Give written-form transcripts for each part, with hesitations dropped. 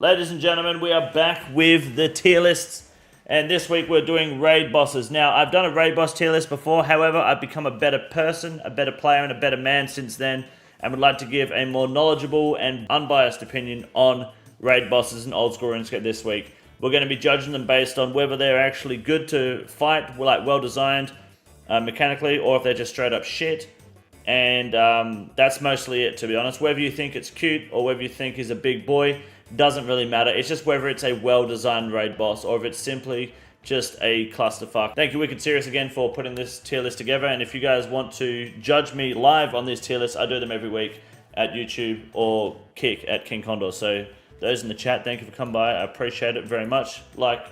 Ladies and gentlemen, we are back with the tier lists, and this week we're doing raid bosses. Now, I've done a raid boss tier list before, however, I've become a better person, a better player, and a better man since then, and would like to give a more knowledgeable and unbiased opinion on raid bosses in Oldschool Runescape this week. We're going to be judging them based on whether they're actually good to fight, like well designed mechanically, or if they're just straight up shit. And that's mostly it, to be honest. Whether you think it's cute or whether you think he's a big boy doesn't really matter. It's just whether it's a well-designed raid boss or if it's simply just a clusterfuck. Thank you, Wicked Serious, again for putting this tier list together. And if you guys want to judge me live on these tier lists, I do them every week at YouTube or Kick at King Condor. So those in the chat, thank you for coming by. I appreciate it very much. Like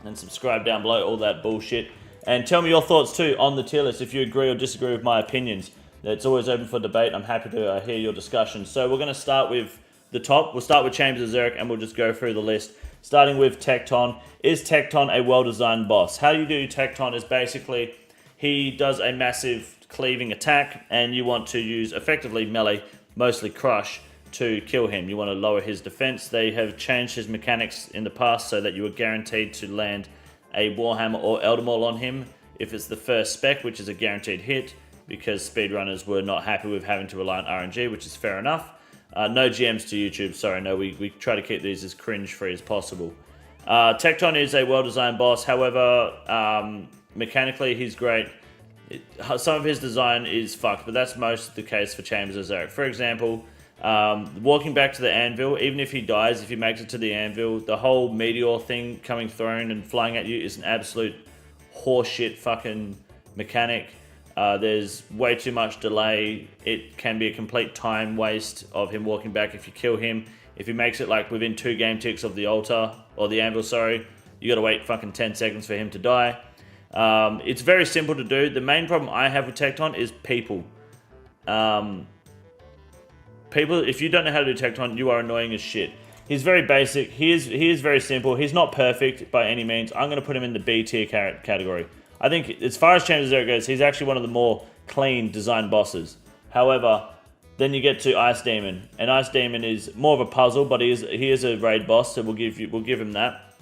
and subscribe down below, all that bullshit. And tell me your thoughts too on the tier list if you agree or disagree with my opinions. It's always open for debate. I'm happy to hear your discussion. So we're going to start with the top. We'll start with Chambers of Xeric and we'll just go through the list. Starting with Tecton. Is Tecton a well-designed boss? How you do Tecton is basically he does a massive cleaving attack and you want to use effectively melee, mostly crush, to kill him. You want to lower his defense. They have changed his mechanics in the past so that you are guaranteed to land a Warhammer or Elder Maul on him if it's the first spec, which is a guaranteed hit, because speedrunners were not happy with having to rely on RNG, which is fair enough. No GMs to YouTube, sorry, no, we try to keep these as cringe-free as possible. Tecton is a well-designed boss, however, mechanically he's great. Some of his design is fucked, but that's most the case for Chambers of Xeric. For example, walking back to the anvil, even if he dies, if he makes it to the anvil, the whole meteor thing coming thrown and flying at you is an absolute horseshit fucking mechanic. There's way too much delay. It can be a complete time waste of him walking back if you kill him. If he makes it like within 2 game ticks of the altar, or the anvil, sorry, you gotta wait fucking 10 seconds for him to die. It's very simple to do. The main problem I have with Tecton is people. People, if you don't know how to do Tecton, you are annoying as shit. He's very basic. He is very simple. He's not perfect by any means. I'm going to put him in the B tier category. I think as far as Chambers of Xeric goes, he's actually one of the more clean designed bosses. However, then you get to Ice Demon, and Ice Demon is more of a puzzle, but he is a raid boss, so we'll give him that.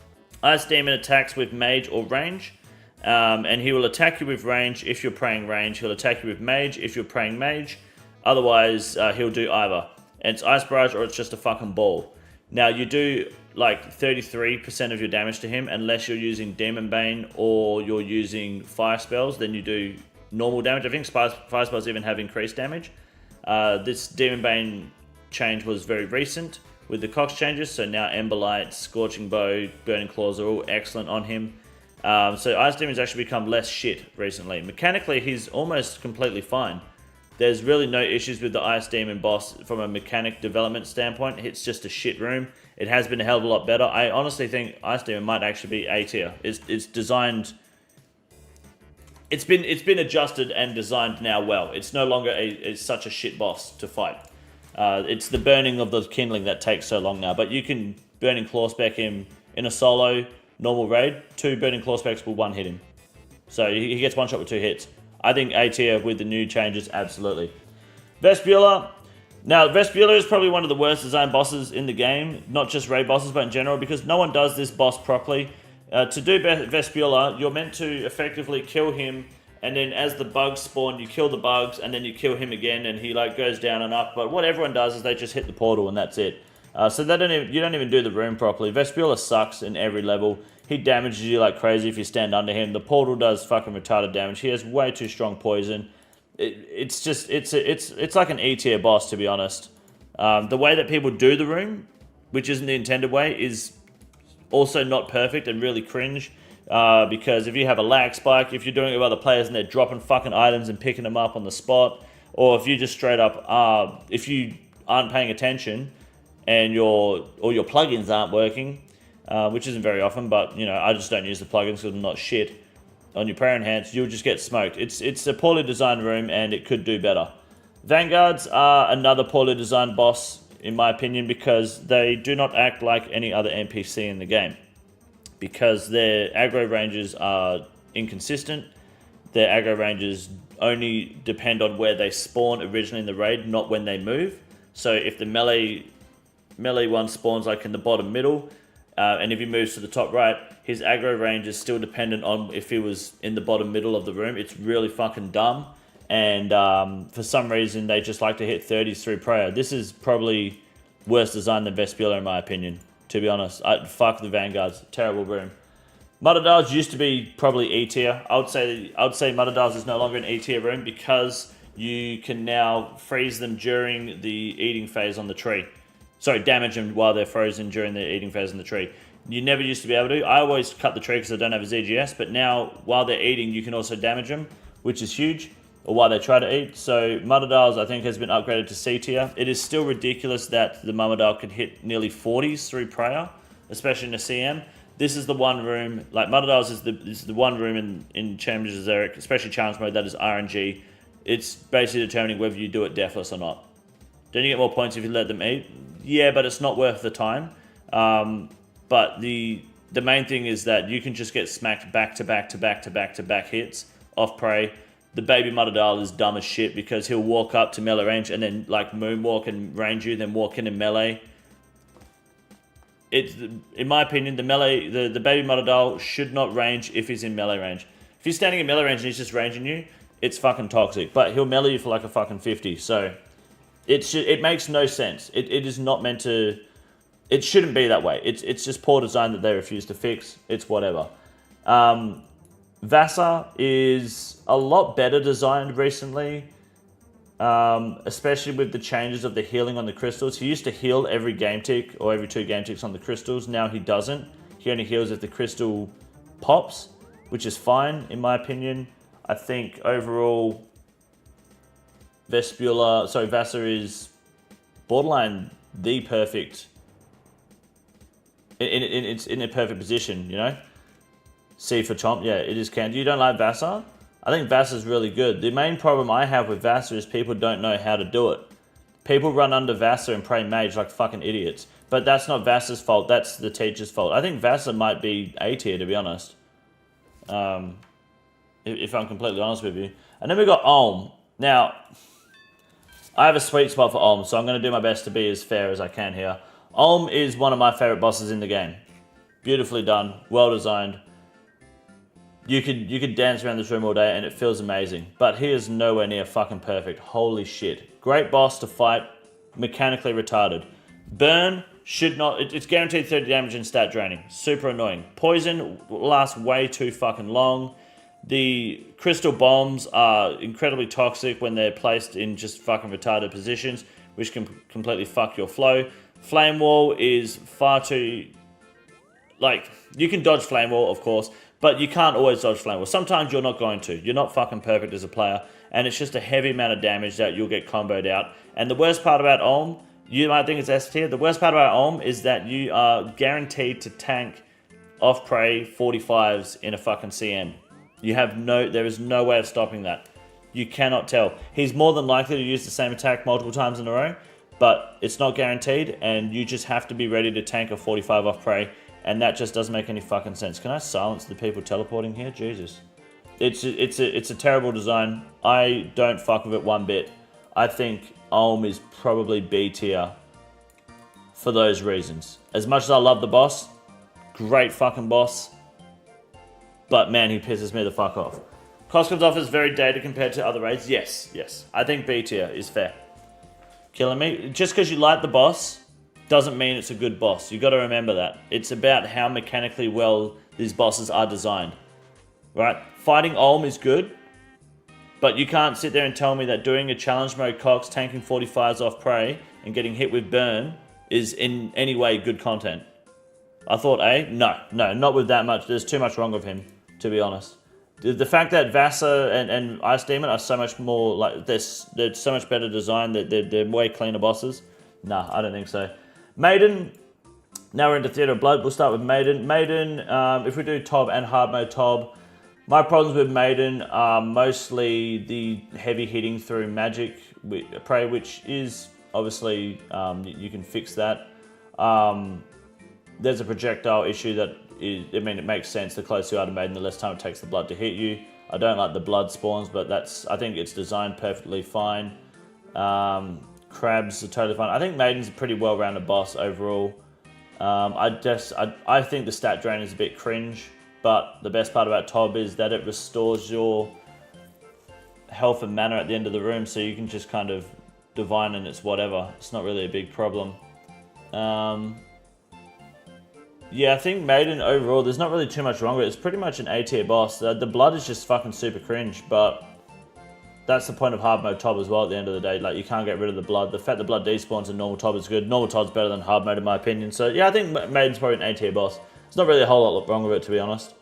Ice Demon attacks with mage or range, and he will attack you with range if you're praying range. He'll attack you with mage if you're praying mage. Otherwise, he'll do either. And it's Ice Barrage or it's just a fucking ball. Now, you do like 33% of your damage to him unless you're using Demon Bane or you're using fire spells. Then you do normal damage. I think fire spells even have increased damage. This Demon Bane change was very recent with the Cox changes. So now Emberlight, Scorching Bow, Burning Claws are all excellent on him. So Ice Demon's actually become less shit recently. Mechanically, he's almost completely fine. There's really no issues with the Ice Demon boss from a mechanic development standpoint. It's just a shit room. It has been a hell of a lot better. I honestly think Ice Demon might actually be A tier. It's designed. It's been adjusted and designed now well. It's no longer such a shit boss to fight. It's the burning of the kindling that takes so long now. But you can Burning Claw spec him in a solo normal raid. 2 Burning Claw specs will one hit him. So he gets one shot with 2 hits. I think A tier with the new changes, absolutely. Vespula. Now, Vespula is probably one of the worst designed bosses in the game. Not just raid bosses, but in general, because no one does this boss properly. To do Vespula, you're meant to effectively kill him, and then as the bugs spawn, you kill the bugs, and then you kill him again, and he like goes down and up. But what everyone does is they just hit the portal, and that's it. So you don't even do the room properly. Vespula sucks in every level. He damages you like crazy if you stand under him. The portal does fucking retarded damage. He has way too strong poison. It's like an E tier boss, to be honest. The way that people do the room, which isn't the intended way, is also not perfect and really cringe. Because if you have a lag spike, if you're doing it with other players and they're dropping fucking items and picking them up on the spot, or if you just straight up, if you aren't paying attention and your plugins aren't working, which isn't very often, but you know, I just don't use the plugins because I'm not shit. On your prayer enhance, you'll just get smoked. It's a poorly designed room and it could do better. Vanguards are another poorly designed boss, in my opinion, because they do not act like any other NPC in the game. Because their aggro ranges are inconsistent. Their aggro ranges only depend on where they spawn originally in the raid, not when they move. So if the melee melee one spawns like in the bottom middle, and if he moves to the top right, his aggro range is still dependent on if he was in the bottom middle of the room. It's really fucking dumb, and for some reason they just like to hit 30s through prayer. This is probably worse design than Vespula in my opinion, to be honest. Fuck the Vanguards, terrible room. Mutterdales used to be probably E tier. I would say Mutterdales is no longer an E tier room because you can now freeze them during the eating phase on the tree. Sorry, damage them while they're frozen during the eating phase on the tree. You never used to be able to. I always cut the tree because I don't have a ZGS, but now while they're eating, you can also damage them, which is huge, or while they try to eat. So Mutterdales, I think, has been upgraded to C tier. It is still ridiculous that the Mutterdale could hit nearly 40s through prayer, especially in a CM. This is the one room, like Mutterdales is the one room in Chambers of Xeric, especially challenge mode, that is RNG. It's basically determining whether you do it deathless or not. Don't you get more points if you let them eat? Yeah, but it's not worth the time. But the main thing is that you can just get smacked back to back hits off prey. The baby Mutterdale is dumb as shit because he'll walk up to melee range and then like moonwalk and range you, then walk in and melee. It's, in my opinion, the baby Mutterdale should not range if he's in melee range. If he's standing in melee range and he's just ranging you, it's fucking toxic. But he'll melee you for like a fucking 50. So it makes no sense. It is not meant to. It shouldn't be that way. It's just poor design that they refuse to fix. It's whatever. Vassar is a lot better designed recently. Especially with the changes of the healing on the crystals. He used to heal every game tick or every 2 game ticks on the crystals. Now he doesn't. He only heals if the crystal pops, which is fine in my opinion. I think overall Vassar is borderline the perfect. It's in a perfect position, you know. C for Chomp, yeah, it is canned. You don't like Vassar? I think Vassar's really good. The main problem I have with Vassar is people don't know how to do it. People run under Vassar and pray mage like fucking idiots. But that's not Vassar's fault, that's the teacher's fault. I think Vassar might be A tier, to be honest. If I'm completely honest with you. And then we got Olm. Now, I have a sweet spot for Olm, so I'm going to do my best to be as fair as I can here. Olm is one of my favorite bosses in the game. Beautifully done, well designed. You could dance around this room all day and it feels amazing. But he is nowhere near fucking perfect. Holy shit. Great boss to fight. Mechanically retarded. Burn should not... It's guaranteed 30 damage and stat draining. Super annoying. Poison lasts way too fucking long. The crystal bombs are incredibly toxic when they're placed in just fucking retarded positions, which can completely fuck your flow. Flame Wall is far too... Like, you can dodge Flame Wall, of course, but you can't always dodge Flame Wall. Sometimes you're not going to. You're not fucking perfect as a player, and it's just a heavy amount of damage that you'll get comboed out. And the worst part about Olm, you might think it's S tier, the worst part about Olm is that you are guaranteed to tank off prey 45s in a fucking CM. There is no way of stopping that. You cannot tell. He's more than likely to use the same attack multiple times in a row, but it's not guaranteed, and you just have to be ready to tank a 45 off prey. And that just doesn't make any fucking sense. Can I silence the people teleporting here? Jesus. It's a terrible design. I don't fuck with it one bit. I think Olm is probably B tier for those reasons. As much as I love the boss, great fucking boss, but man, he pisses me the fuck off. Cost comes off as very dated compared to other raids. Yes. I think B tier is fair. Killing me. Just because you like the boss doesn't mean it's a good boss. You got to remember that. It's about how mechanically well these bosses are designed. Right? Fighting Olm is good, but you can't sit there and tell me that doing a challenge mode Cox, tanking 45s off prey, and getting hit with burn is in any way good content. I thought A? No, not with that much. There's too much wrong with him, to be honest. The fact that Vassar and Ice Demon are so much more, like, they're so much better designed, they're way cleaner bosses. Nah, I don't think so. Maiden, now we're into Theatre of Blood. We'll start with Maiden. Maiden, if we do Tob and hard mode Tob, my problems with Maiden are mostly the heavy hitting through magic prey, which is obviously, you can fix that. There's a projectile issue that is, I mean, it makes sense. The closer you are to Maiden, the less time it takes the blood to hit you. I don't like the blood spawns, but I think it's designed perfectly fine. Crabs are totally fine. I think Maiden's a pretty well-rounded boss overall. I think the stat drain is a bit cringe, but the best part about Tob is that it restores your health and mana at the end of the room, so you can just kind of divine and it's whatever. It's not really a big problem. Yeah, I think Maiden overall, there's not really too much wrong with it. It's pretty much an A tier boss. The blood is just fucking super cringe, but that's the point of hard mode Tob as well at the end of the day. Like, you can't get rid of the blood. The fact the blood despawns in normal Tob is good. Normal Tob's better than hard mode in my opinion. So yeah, I think Maiden's probably an A tier boss. There's not really a whole lot wrong with it, to be honest.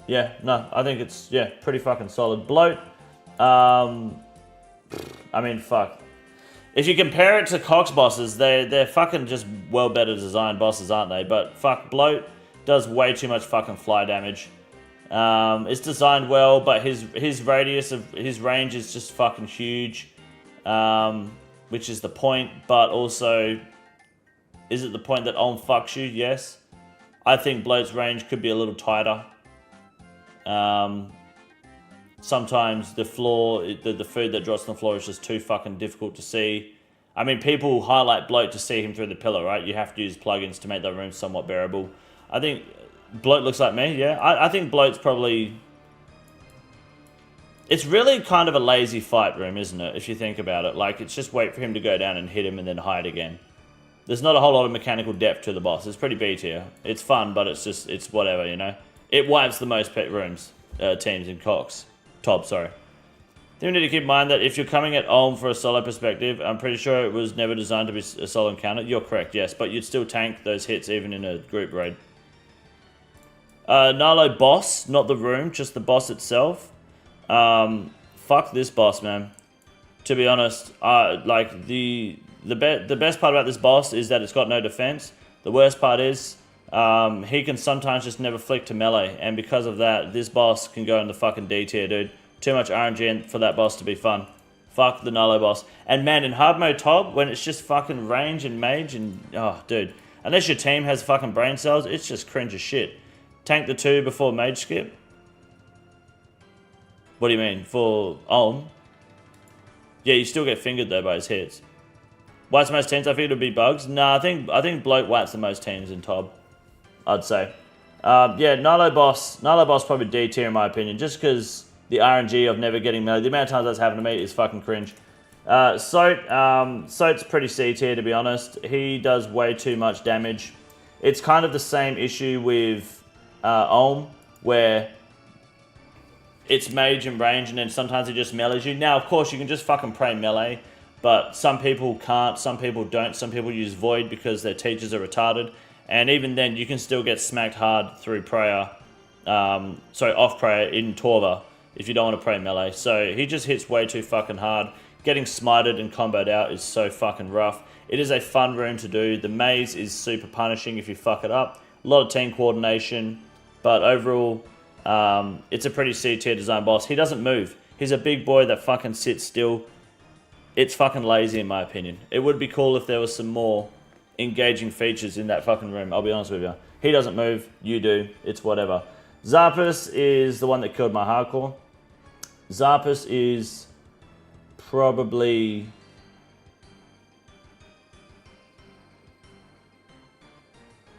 Yeah, no, I think it's, yeah, pretty fucking solid. Bloat, I mean, fuck. If you compare it to Cox bosses, they're fucking just well better designed bosses, aren't they? But fuck, Bloat does way too much fucking fly damage. It's designed well, but his radius of his range is just fucking huge, which is the point. But also, is it the point that Olm fucks you? Yes. I think Bloat's range could be a little tighter. Sometimes the floor, the food that drops on the floor is just too fucking difficult to see. I mean, people highlight Bloat to see him through the pillar, right? You have to use plugins to make that room somewhat bearable. I think Bloat looks like me, yeah. I think Bloat's probably... It's really kind of a lazy fight room, isn't it? If you think about it. Like, it's just wait for him to go down and hit him and then hide again. There's not a whole lot of mechanical depth to the boss. It's pretty B tier. It's fun, but it's just, it's whatever, you know? It wipes the most pet rooms, teams in Cox. Tob, sorry. Then we need to keep in mind that if you're coming at Olm for a solo perspective, I'm pretty sure it was never designed to be a solo encounter. You're correct, yes, but you'd still tank those hits even in a group raid. Nalo boss, not the room, just the boss itself. Fuck this boss, man. To be honest, like the best part about this boss is that it's got no defense. The worst part is he can sometimes just never flick to melee, and because of that, this boss can go in the fucking D tier, dude. Too much RNG for that boss to be fun. Fuck the Nalo boss. And man, in hard mode Tob, when it's just fucking range and mage and... Oh, dude. Unless your team has fucking brain cells, it's just cringe as shit. Tank the 2 before mage skip? What do you mean? For Olm? Yeah, you still get fingered though by his hits. Wipes the most teams? I think it would be Bugs. Nah, I think Bloat wipes the most teams in Tob. I'd say. Yeah, Nalo boss probably D tier in my opinion, just because the RNG of never getting melee, the amount of times that's happened to me is fucking cringe. Soat's pretty C tier to be honest. He does way too much damage. It's kind of the same issue with Olm, where it's mage and range and then sometimes it just melees you. Now, of course, you can just fucking pray melee, but some people can't, some people don't. Some people use Void because their teachers are retarded. And even then, you can still get smacked hard through prayer, off prayer in Torva if you don't want to pray melee. So he just hits way too fucking hard. Getting smited and comboed out is so fucking rough. It is a fun room to do. The maze is super punishing if you fuck it up. A lot of team coordination, but overall, it's a pretty C tier design boss. He doesn't move. He's a big boy that fucking sits still. It's fucking lazy in my opinion. It would be cool if there was some more engaging features in that fucking room, I'll be honest with you. He doesn't move, you do, it's whatever. Zarpus is the one that killed my hardcore. Zarpus is probably...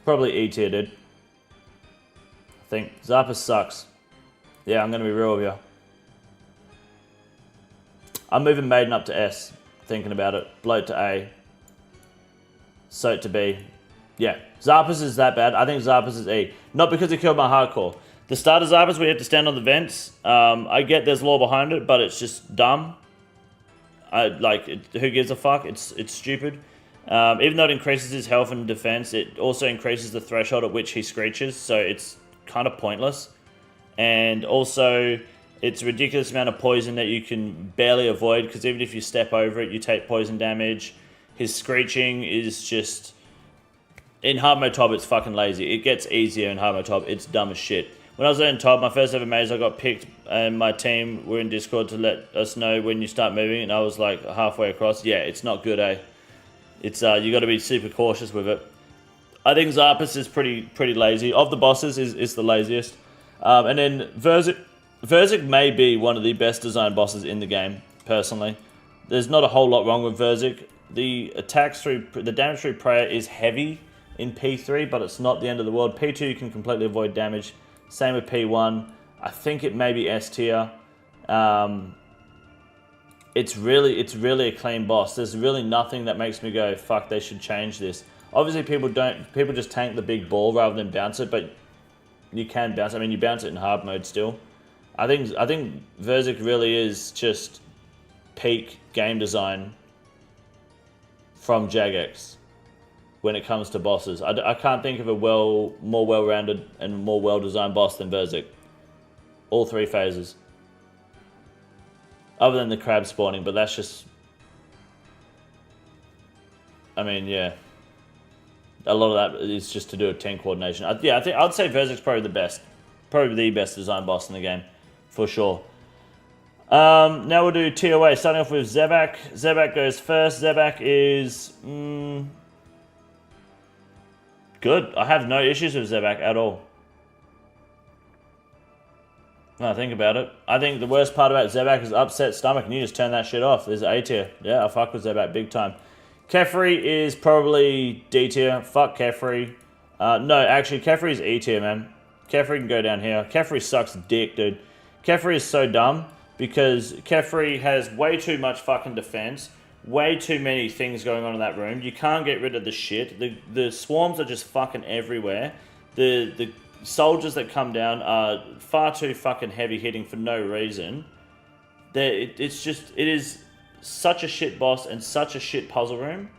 E tier, dude. I think. Zarpus sucks. Yeah, I'm going to be real with you. I'm moving Maiden up to S, thinking about it. Bloat to A. Soat to B. Yeah, Zarpus is that bad. I think Zarpus is E. Not because he killed my hardcore. The start of Zarpus, we have to stand on the vents. I get there's lore behind it, but it's just dumb. Who gives a fuck? It's stupid. Even though it increases his health and defense, it also increases the threshold at which he screeches, so it's kind of pointless. And also, it's a ridiculous amount of poison that you can barely avoid, because even if you step over it, you take poison damage. His screeching is just... In hard mode Tob, it's fucking lazy. It gets easier in hard mode Tob. It's dumb as shit. When I was in Tob, my first ever maze, I got picked, and my team were in Discord to let us know when you start moving, and I was like halfway across. Yeah, it's not good, eh? It's you got to be super cautious with it. I think Zarpus is pretty lazy. Of the bosses, is the laziest. And then Verzik may be one of the best designed bosses in the game, personally. There's not a whole lot wrong with Verzik. The attacks through, the damage through prayer is heavy in P3, but it's not the end of the world. P2 you can completely avoid damage. Same with P1. I think it may be S tier. It's really a clean boss. There's really nothing that makes me go, fuck, they should change this. Obviously people just tank the big ball rather than bounce it, but you can bounce. I mean, you bounce it in hard mode still. I think Verzik really is just peak game design from Jagex when it comes to bosses. I can't think of a more well-rounded and more well-designed boss than Verzik. All 3 phases. Other than the crab spawning, but that's just... I mean, yeah. A lot of that is just to do with tank coordination. I'd say Verzik's probably the best. Probably the best design boss in the game. For sure. Now we'll do TOA, starting off with Zebak. Zebak goes first. Zebak is... good. I have no issues with Zebak at all. No, think about it. I think the worst part about Zebak is upset stomach, and you just turn that shit off. There's A tier. Yeah, I fuck with Zebak big time. Kefri is probably D tier. Fuck Kefri. No, actually, Kefri is E tier, man. Kefri can go down here. Kefri sucks dick, dude. Kefri is so dumb because Kefri has way too much fucking defense. Way too many things going on in that room. You can't get rid of the shit. The swarms are just fucking everywhere. The soldiers that come down are far too fucking heavy hitting for no reason. It is such a shit boss and such a shit puzzle room.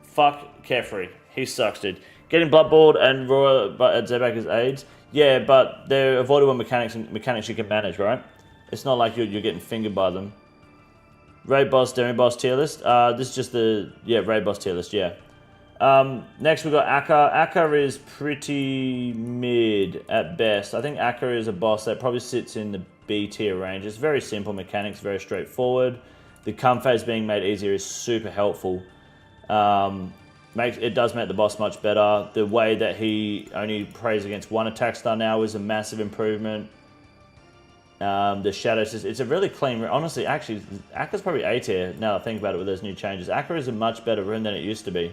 Fuck Kefri. He sucks, dude. Getting Bloodboard and Roar at Zebak as aids. Yeah, but they're avoidable mechanics you can manage, right? It's not like you're getting fingered by them. Raid boss, demi boss tier list. This is just the raid boss tier list. Yeah. Next we got Akka. Akka is pretty mid at best. I think Akka is a boss that probably sits in the B tier range. It's very simple mechanics, very straightforward. The come phase being made easier is super helpful. It does make the boss much better. The way that he only prays against one attack star now is a massive improvement. The shadows, it's a really clean room. Honestly, actually, Akka's probably A tier now that I think about it with those new changes. Akka is a much better room than it used to be.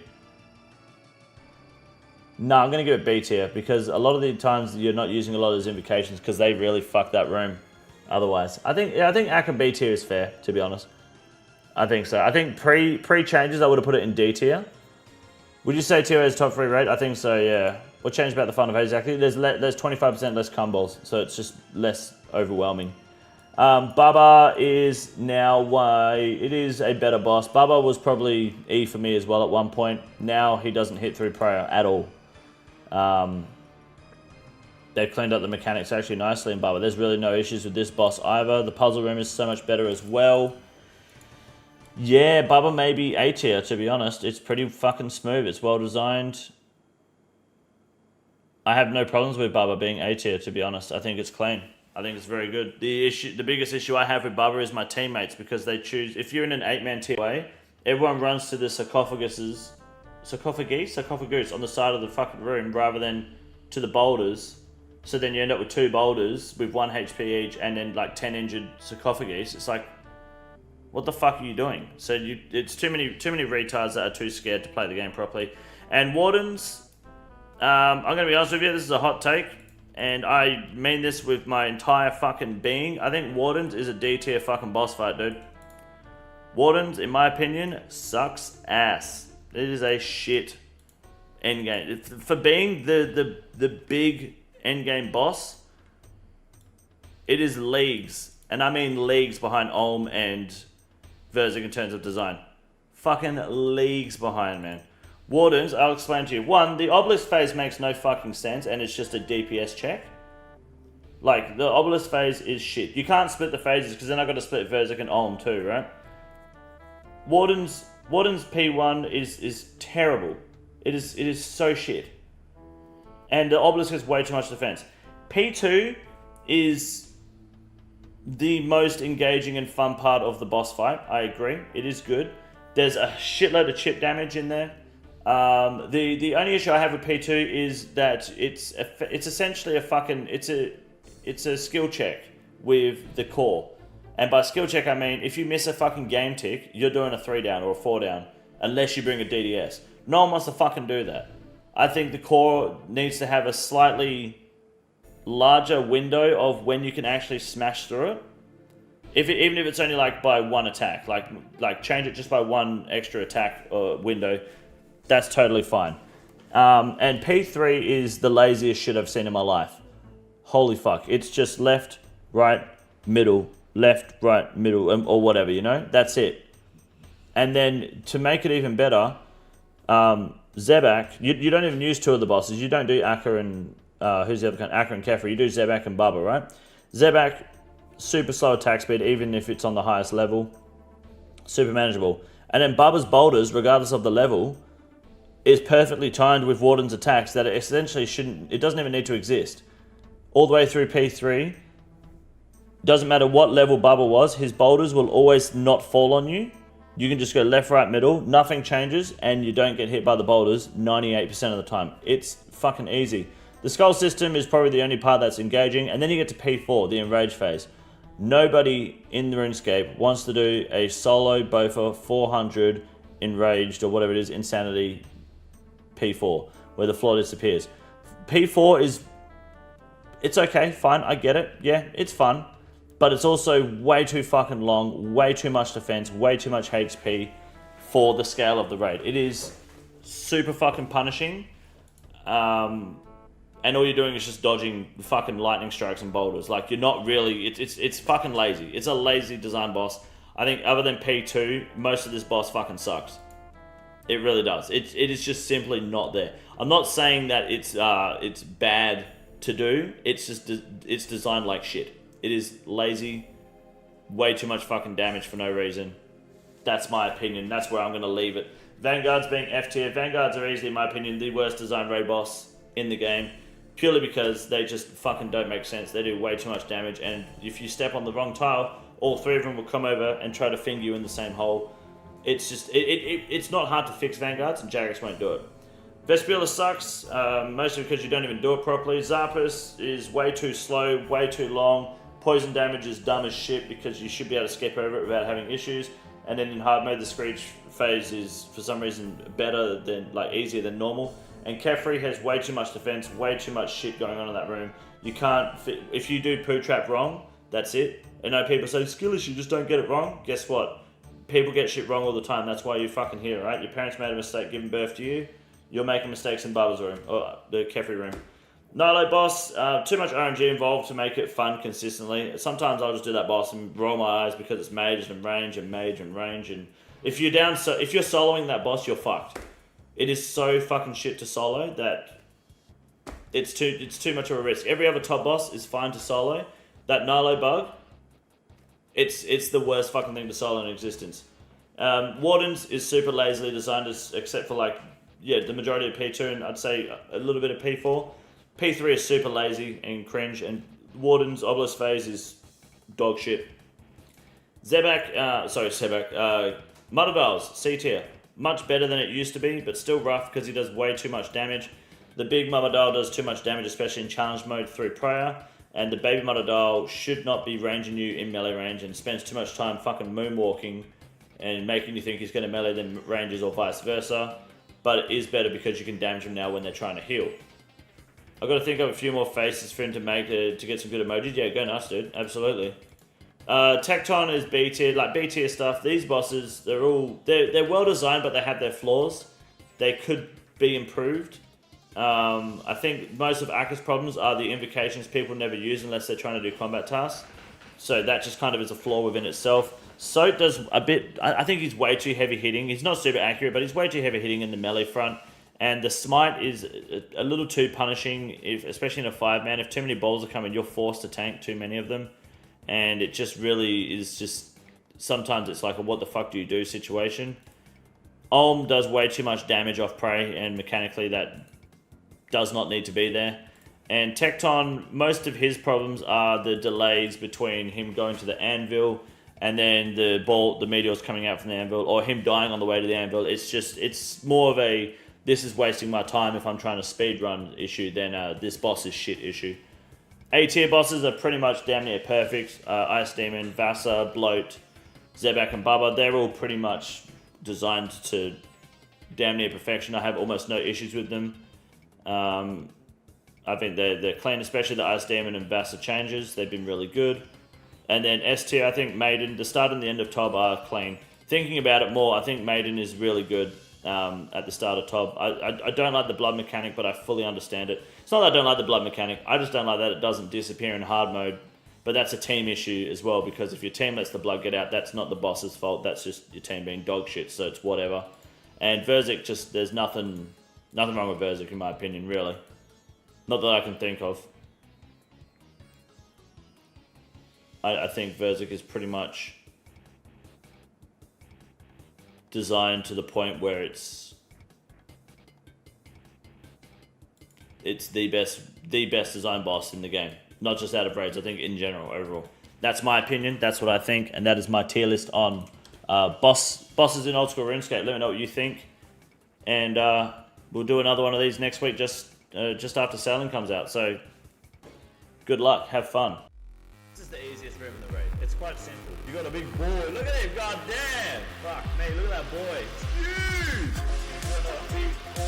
No, I'm going to give it B tier because a lot of the times you're not using a lot of those invocations because they really fuck that room otherwise. I think Akka B tier is fair, to be honest. I think so. I think pre-changes I would have put it in D tier. Would you say TOA is top 3 rate? I think so, yeah. What changed about the final phase exactly? There's 25% less combos, so it's just less overwhelming. Baba is now it is a better boss. Baba was probably E for me as well at one point. Now he doesn't hit through prayer at all. They've cleaned up the mechanics actually nicely in Baba. There's really no issues with this boss either. The puzzle room is so much better as well. Yeah, Baba may be A tier, to be honest. It's pretty fucking smooth. It's well designed. I have no problems with Baba being A tier, to be honest. I think it's clean. I think it's very good. The biggest issue I have with Baba is my teammates because they choose... If you're in an 8-man TOA, everyone runs to the sarcophagus on the side of the fucking room rather than to the boulders. So then you end up with 2 boulders with 1 HP each and then like 10 injured sarcophagus. It's like... What the fuck are you doing? So it's too many retards that are too scared to play the game properly. And Wardens, I'm going to be honest with you, this is a hot take. And I mean this with my entire fucking being. I think Wardens is a D tier fucking boss fight, dude. Wardens, in my opinion, sucks ass. It is a shit endgame. For being the big endgame boss, it is leagues. And I mean leagues behind Olm and Verzik in terms of design. Fucking leagues behind, man. Wardens, I'll explain to you. One, the obelisk phase makes no fucking sense and it's just a DPS check. Like, the obelisk phase is shit. You can't split the phases because then I've got to split Verzik and Olm too, right? Warden's P1 is terrible. It is so shit. And the obelisk has way too much defense. P2 is the most engaging and fun part of the boss fight. I agree. It is good. There's a shitload of chip damage in there. The only issue I have with P2 is that it's essentially a fucking it's a skill check with the core. And by skill check, I mean, if you miss a fucking game tick, you're doing a 3 down or a 4 down, unless you bring a DDS. No one wants to fucking do that. I think the core needs to have a slightly larger window of when you can actually smash through it. Even if it's only like by one attack, like change it just by one extra attack window, that's totally fine. And P3 is the laziest shit I've seen in my life. Holy fuck. It's just left, right, middle, left, right, middle, or whatever, you know? That's it. And then to make it even better, Zebak, you don't even use 2 of the bosses. You don't do Akka and, who's the other kind? Akka and Kefri. You do Zebak and Bubba, right? Zebak, super slow attack speed, even if it's on the highest level. Super manageable. And then Bubba's boulders, regardless of the level, is perfectly timed with Warden's attacks that it essentially shouldn't, it doesn't even need to exist. All the way through P3, doesn't matter what level Bubba was, his boulders will always not fall on you. You can just go left, right, middle, nothing changes, and you don't get hit by the boulders 98% of the time. It's fucking easy. The skull system is probably the only part that's engaging, and then you get to P4, the enrage phase. Nobody in the RuneScape wants to do a solo Bofa 400 enraged, or whatever it is, insanity P4, where the floor disappears. P4 is, it's okay, fine, I get it, yeah, it's fun. But it's also way too fucking long, way too much defense, way too much HP for the scale of the raid. It is super fucking punishing. And all you're doing is just dodging fucking lightning strikes and boulders. Like, you're not really, it's fucking lazy. It's a lazy design boss. I think other than P2, most of this boss fucking sucks. It really does. It is just simply not there. I'm not saying that it's bad to do. It's just, it's designed like shit. It is lazy, way too much fucking damage for no reason. That's my opinion. That's where I'm going to leave it. Vanguards being F tier. Vanguards are easily, in my opinion, the worst designed raid boss in the game. Purely because they just fucking don't make sense. They do way too much damage. And if you step on the wrong tile, all 3 of them will come over and try to finger you in the same hole. It's just, it's not hard to fix Vanguards, and Jagex won't do it. Vespula sucks, mostly because you don't even do it properly. Zarpus is way too slow, way too long. Poison damage is dumb as shit because you should be able to skip over it without having issues. And then in hard mode, the Screech phase is for some reason better than, like, easier than normal. And Kefri has way too much defense, way too much shit going on in that room. You can't fit, if you do poo trap wrong, that's it. I know people say, Skillish, you just don't get it wrong. Guess what? People get shit wrong all the time. That's why you're fucking here, right? Your parents made a mistake giving birth to you. You're making mistakes in Bubba's room, or the Kefri room. Nilo boss, too much RNG involved to make it fun consistently. Sometimes I'll just do that boss and roll my eyes because it's mage and range and mage and range. And if you're down, so if you're soloing that boss, you're fucked. It is so fucking shit to solo that it's too much of a risk. Every other top boss is fine to solo. That Nilo bug, it's the worst fucking thing to solo in existence. Wardens is super lazily designed, except for, like, yeah, the majority of P2 and I'd say a little bit of P4. P3 is super lazy and cringe, and Warden's Obelisk phase is dog shit. Zebak, Mutterdals, C tier. Much better than it used to be, but still rough because he does way too much damage. The big Mutterdal does too much damage, especially in challenge mode through prayer, and the baby Mutterdal should not be ranging you in melee range and spends too much time fucking moonwalking and making you think he's going to melee then ranges or vice versa. But it is better because you can damage him now when they're trying to heal. I've got to think of a few more faces for him to make to get some good emojis. Yeah, go nuts, dude. Absolutely. Tecton is B tier, like B tier stuff. These bosses, they're well designed, but they have their flaws. They could be improved. I think most of Akka's problems are the invocations people never use unless they're trying to do combat tasks. So that just kind of is a flaw within itself. Soap does a bit, I think he's way too heavy hitting. He's not super accurate, but he's way too heavy hitting in the melee front. And the smite is a little too punishing, especially in a 5-man. If too many balls are coming, you're forced to tank too many of them. And it just really is just, sometimes it's like a what the fuck do you do situation. Olm does way too much damage off prey, and mechanically that does not need to be there. And Tecton, most of his problems are the delays between him going to the anvil and then the meteors coming out from the anvil, or him dying on the way to the anvil. It's more of a, this is wasting my time if I'm trying to speedrun issue than this boss is shit issue. A tier bosses are pretty much damn near perfect. Ice Demon, Vasa, Bloat, Zebak, and Bubba, they're all pretty much designed to damn near perfection. I have almost no issues with them. I think they're clean, especially the Ice Demon and Vasa changes. They've been really good. And then S tier, I think Maiden, the start and the end of Tob are clean. Thinking about it more, I think Maiden is really good at the start of Tob. I don't like the blood mechanic, but I fully understand it. It's not that I don't like the blood mechanic, I just don't like that it doesn't disappear in hard mode. But that's a team issue as well, because if your team lets the blood get out, that's not the boss's fault, that's just your team being dog shit, so it's whatever. And Verzik, just, there's nothing wrong with Verzik in my opinion, really. Not that I can think of. I think Verzik is pretty much designed to the point where it's the best design boss in the game. Not just out of raids, I think in general, overall. That's my opinion, that's what I think, and that is my tier list on bosses in Oldschool Runescape. Let me know what you think. And we'll do another one of these next week, just after Sailing comes out. So, good luck, have fun. This is the easiest room in the raid. It's quite simple. You got a big boy. Look at him, goddamn! Fuck me, look at that boy. It's huge!